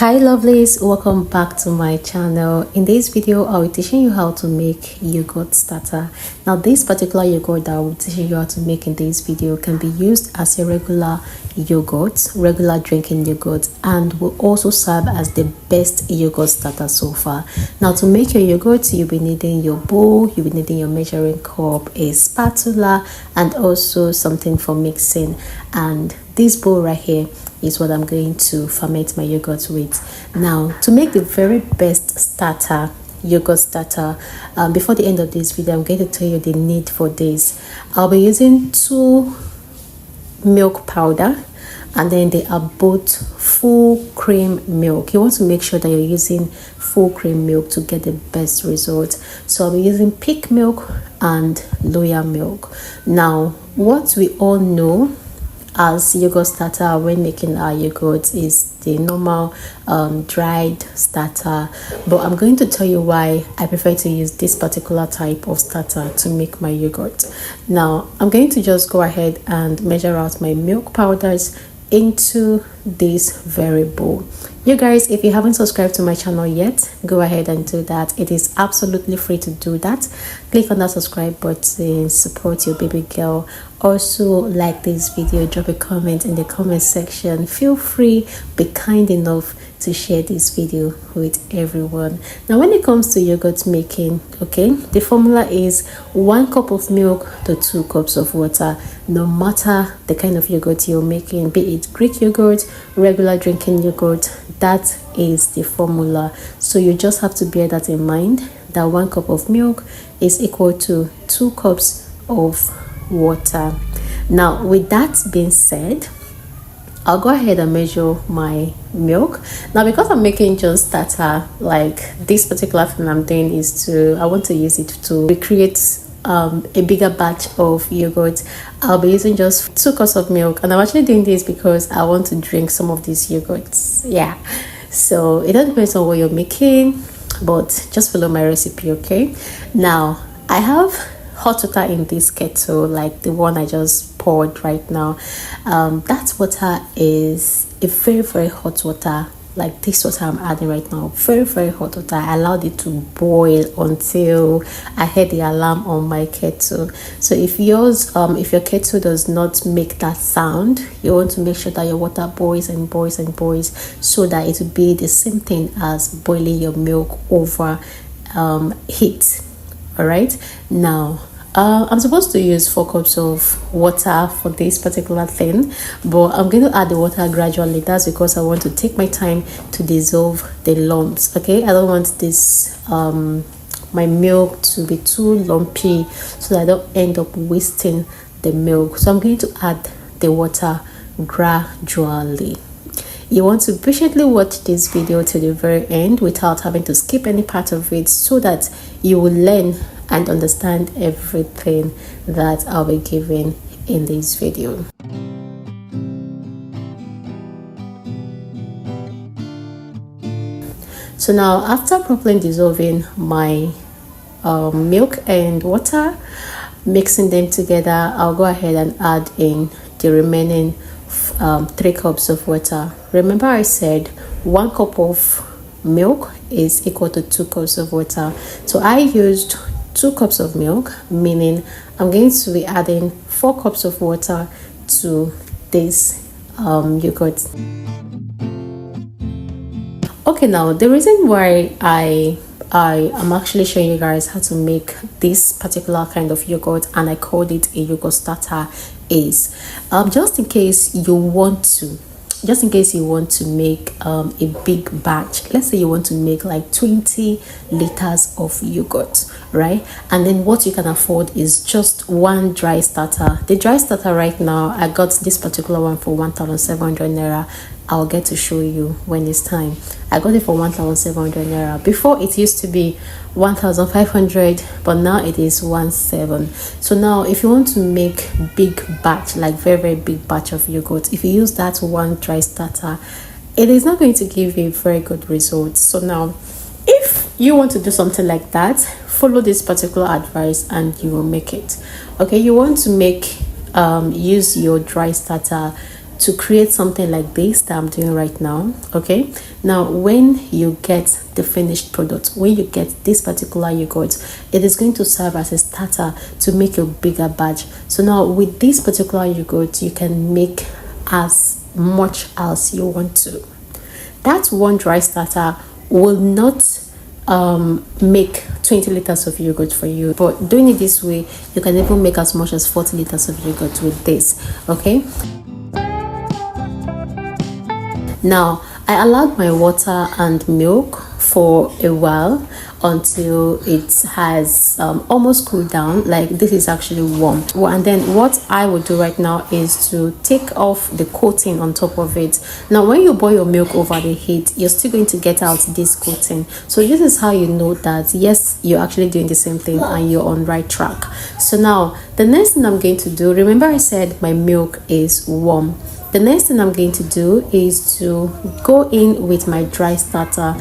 Hi lovelies, welcome back to my channel. In this video I'll be teaching you how to make yogurt starter. Now this particular yogurt that I'll be teaching you how to make in this video can be used as a regular yogurt, regular drinking yogurt, and will also serve as the best yogurt starter so far. Now to make your yogurt, you'll be needing your bowl, you'll be needing your measuring cup, a spatula, and also something for mixing. And this bowl right here is what I'm going to ferment my yogurt with. Now to make the very best starter, yogurt starter, before the end of this video I'm going to tell you the need for this. I'll be using 2 milk powder, and then they are both full cream milk. You want to make sure that you're using full cream milk to get the best result. So I'll be using peak milk and loya milk. Now what we all know as yogurt starter when making our yogurt is the normal dried starter, but I'm going to tell you why I prefer to use this particular type of starter to make my yogurt. Now I'm going to just go ahead and measure out my milk powders into this very bowl. You guys, if you haven't subscribed to my channel yet, go ahead and do that. It is absolutely free to do that. Click on that subscribe button, support your baby girl. Also like this video, drop a comment in the comment section. Feel free, be kind enough to share this video with everyone. Now when it comes to yogurt making, okay, the formula is 1 cup of milk to 2 cups of water. No matter the kind of yogurt you're making, be it Greek yogurt, regular drinking yogurt, that is the formula. So you just have to bear that in mind, that 1 cup of milk is equal to 2 cups of water. Now with that being said, I'll go ahead and measure my milk. Now because I'm making just starter, like this particular thing I'm doing is I want to use it to recreate a bigger batch of yogurt. I'll be using just 2 cups of milk, and I'm actually doing this because I want to drink some of these yogurts. Yeah, so it all depends on what you're making, but just follow my recipe. Okay, now I have hot water in this kettle, like the one I just poured right now. That water is a very hot water, like this water I'm adding right now. Very hot water. I allowed it to boil until I heard the alarm on my kettle. So if yours if your kettle does not make that sound, you want to make sure that your water boils and boils and boils, so that it will be the same thing as boiling your milk over heat. All right, now I'm supposed to use 4 cups of water for this particular thing, but I'm going to add the water gradually. That's because I want to take my time to dissolve the lumps. Okay, I don't want this my milk to be too lumpy, so that I don't end up wasting the milk. So I'm going to add the water gradually. You want to patiently watch this video to the very end without having to skip any part of it, so that you will learn and understand everything that I'll be giving in this video. So now after properly dissolving my milk and water, mixing them together, I'll go ahead and add in the remaining 3 cups of water. Remember I said 1 cup of milk is equal to 2 cups of water. So I used 2 cups of milk, meaning I'm going to be adding 4 cups of water to this yogurt. Okay, now the reason why I am actually showing you guys how to make this particular kind of yogurt, and I called it a yogurt starter, is just in case you want to make a big batch. Let's say you want to make like 20 liters of yogurt, right? And then what you can afford is just 1 dry starter. The dry starter right now, I got this particular one for 1,700 naira. I'll get to show you when it's time. I got it for 1,700 naira. Before it used to be 1,500, but now it is 1,700. So now if you want to make big batch, like very big batch of yogurt, if you use that 1 dry starter, it is not going to give you very good results. So now if you want to do something like that, follow this particular advice and you will make it. Okay, you want to make use your dry starter to create something like this that I'm doing right now. Okay, now when you get the finished product, when you get this particular yogurt, it is going to serve as a starter to make a bigger batch. So now with this particular yogurt, you can make as much as you want to. That one dry starter will not make 20 liters of yogurt for you, but doing it this way, you can even make as much as 40 liters of yogurt with this. Okay, now I allowed my water and milk for a while until it has almost cooled down. Like, this is actually warm. Well, and then what I will do right now is to take off the coating on top of it. Now when you boil your milk over the heat, you're still going to get out this coating. So this is how you know that yes, you're actually doing the same thing and you're on right track. So now the next thing I'm going to do, remember I said my milk is warm. The next thing I'm going to do is to go in with my dry starter.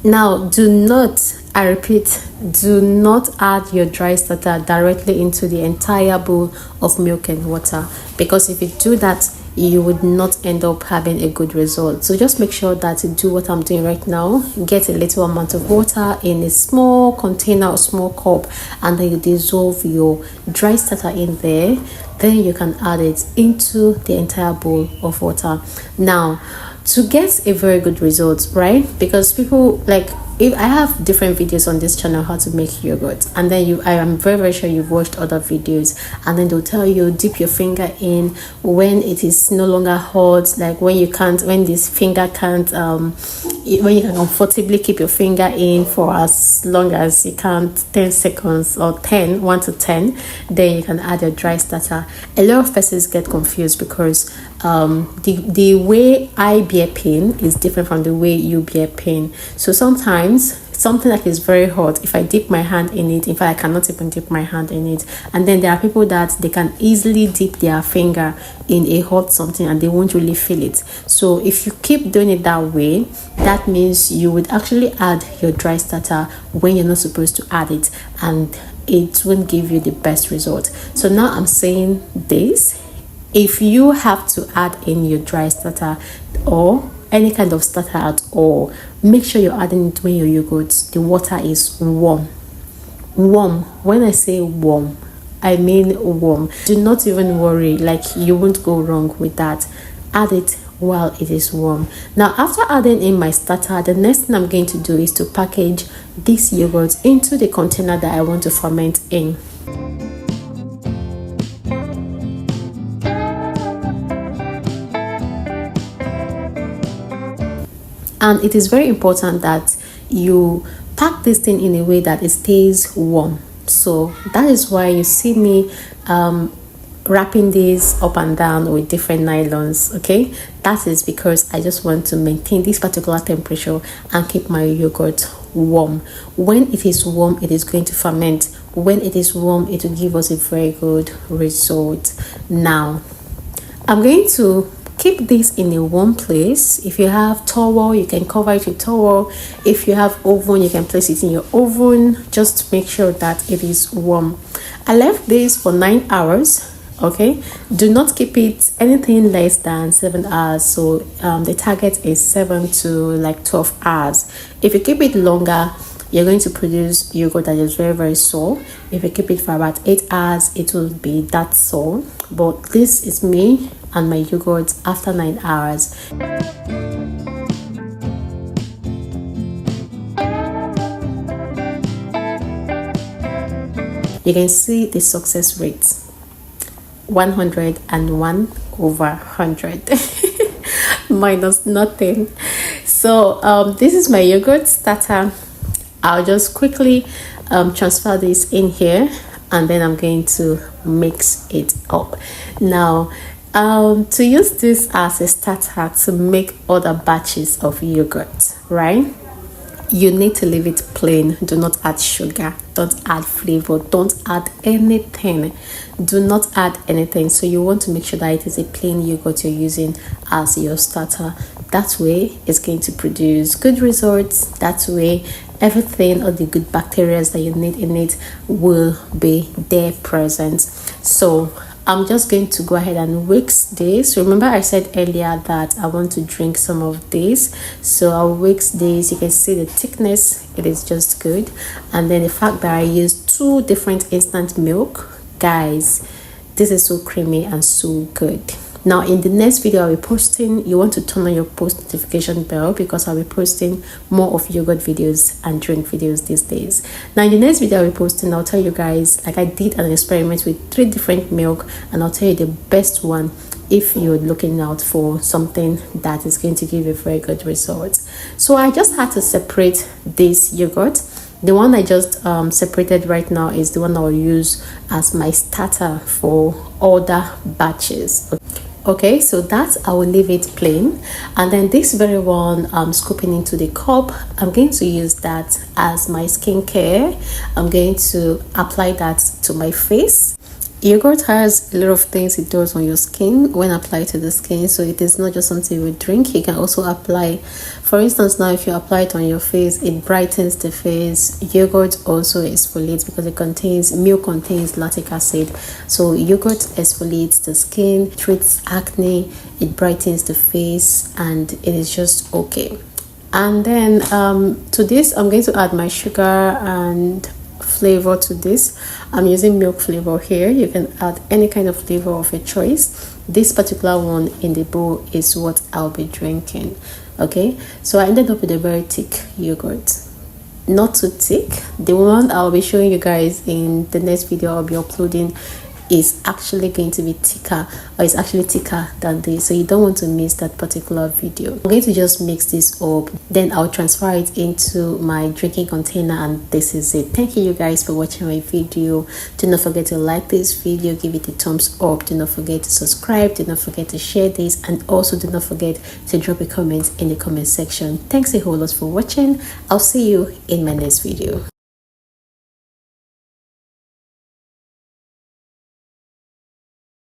Now do not, I repeat, do not add your dry starter directly into the entire bowl of milk and water, because if you do that, you would not end up having a good result. So just make sure that you do what I'm doing right now. Get a little amount of water in a small container or small cup, and then you dissolve your dry starter in there. Then you can add it into the entire bowl of water. Now, to get a very good result, right? Because people, like, if I have different videos on this channel how to make yogurt, and then I am very sure you've watched other videos, and then they'll tell you dip your finger in when it is no longer hot, like when this finger can't when you can comfortably keep your finger in for as long as you can, 10 seconds or 1 to 10, then you can add your dry starter. A lot of persons get confused because the way I bear pain is different from the way you bear pain. So sometimes something that is very hot, if I dip my hand in it, in fact I cannot even dip my hand in it, and then there are people that they can easily dip their finger in a hot something and they won't really feel it. So if you keep doing it that way, that means you would actually add your dry starter when you're not supposed to add it, and it won't give you the best result. So now I'm saying this: if you have to add in your dry starter or any kind of starter at all, make sure you're adding it when your yogurt, the water is warm. When I say warm, I mean warm. Do not even worry, like, you won't go wrong with that. Add it while it is warm. Now after adding in my starter, the next thing I'm going to do is to package this yogurt into the container that I want to ferment in. And it is very important that you pack this thing in a way that it stays warm. So that is why you see me wrapping this up and down with different nylons. Okay, that is because I just want to maintain this particular temperature and keep my yogurt warm. When it is warm, it is going to ferment. When it is warm, it will give us a very good result. Now I'm going to keep this in a warm place. If you have towel, you can cover it with towel. If you have oven, you can place it in your oven. Just make sure that it is warm. I left this for 9 hours. Okay, do not keep it anything less than 7 hours. So the target is 7 to like 12 hours. If you keep it longer, you're going to produce yogurt that is very sour. If you keep it for about 8 hours, it will be that sour. But this is me and my yogurt after 9 hours. You can see the success rate: 101 over 100 minus nothing. So this is my yogurt starter. I'll just quickly transfer this in here, and then I'm going to mix it up. Now to use this as a starter to make other batches of yogurt, right, you need to leave it plain. Do not add sugar, don't add flavor, don't add anything. Do not add anything. So you want to make sure that it is a plain yogurt you're using as your starter. That way it's going to produce good results. That way everything, all the good bacteria that you need in it will be there present. So I'm just going to go ahead and whisk this. Remember I said earlier that I want to drink some of this, so I'll whisk this. You can see the thickness, it is just good. And then the fact that I used 2 different instant milk, guys, this is so creamy and so good. Now in the next video I'll be posting, you want to turn on your post notification bell because I'll be posting more of yogurt videos and drink videos these days. Now in the next video I'll be posting, I'll tell you guys, like I did an experiment with 3 different milk, and I'll tell you the best one if you're looking out for something that is going to give you very good results. So I just had to separate this yogurt. The one I just separated right now is the one I'll use as my starter for other batches. Okay, so that I will leave it plain, and then this very one I'm scooping into the cup. I'm going to use that as my skincare. I'm going to apply that to my face. Yogurt has a lot of things it does on your skin when applied to the skin, so it is not just something you drink. You can also apply, for instance, now if you apply it on your face, it brightens the face. Yogurt also exfoliates because milk contains lactic acid, so yogurt exfoliates the skin, treats acne, it brightens the face, and it is just okay. And then to this I'm going to add my sugar and flavor to this. I'm using milk flavor here. You can add any kind of flavor of your choice. This particular one in the bowl is what I'll be drinking. Okay, so I ended up with a very thick yogurt, not too thick. The one I'll be showing you guys in the next video I'll be uploading is actually going to be thicker, or it's actually thicker than this, so you don't want to miss that particular video. I'm going to just mix this up, then I'll transfer it into my drinking container, and this is it. Thank you guys for watching my video. Do not forget to like this video, give it a thumbs up, do not forget to subscribe, do not forget to share this, and also do not forget to drop a comment in the comment section. Thanks a whole lot for watching. I'll see you in my next video.